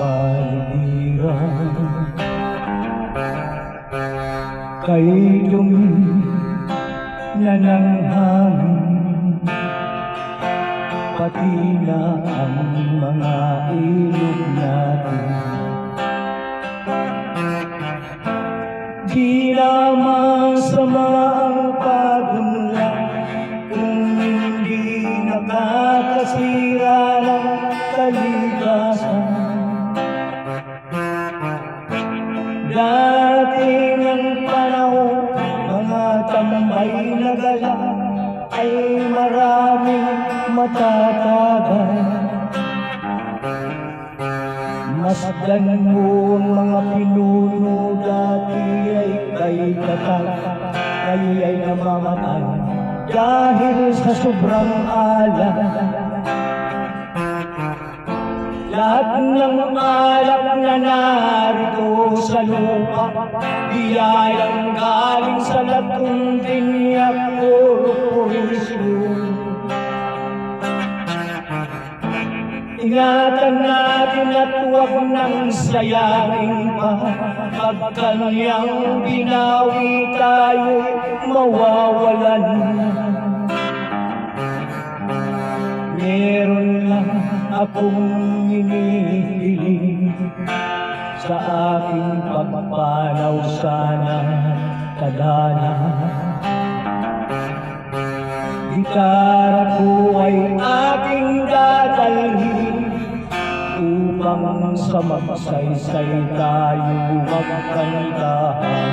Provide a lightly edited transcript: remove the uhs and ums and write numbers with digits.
kapaligiran. Kay dumi na ng hangin, pati na ang mga ilog natin. Di na masama ang pagunlad kung hindi nakakasira ng kalikasan. Dati ng panahon, mga tambay na gala ay maraming matatagal. Masdan mo ang mga pinuno dati ay kay tatay, kayo ay namamatay dahil sa sobrang alak. Lahat ng alak na narito sa lupa, biyayang galing sa latong tinyak korporasyon. Ingatan natin at huwag nang sayangin pa, pag kanyang binawi tayo'y mawawalan. Meron lang akong hinihiling, sa aking pagpanaw sana tadhana. Gitara ko ay aking dadalhin upang sa magsaysay tayo magkantahan.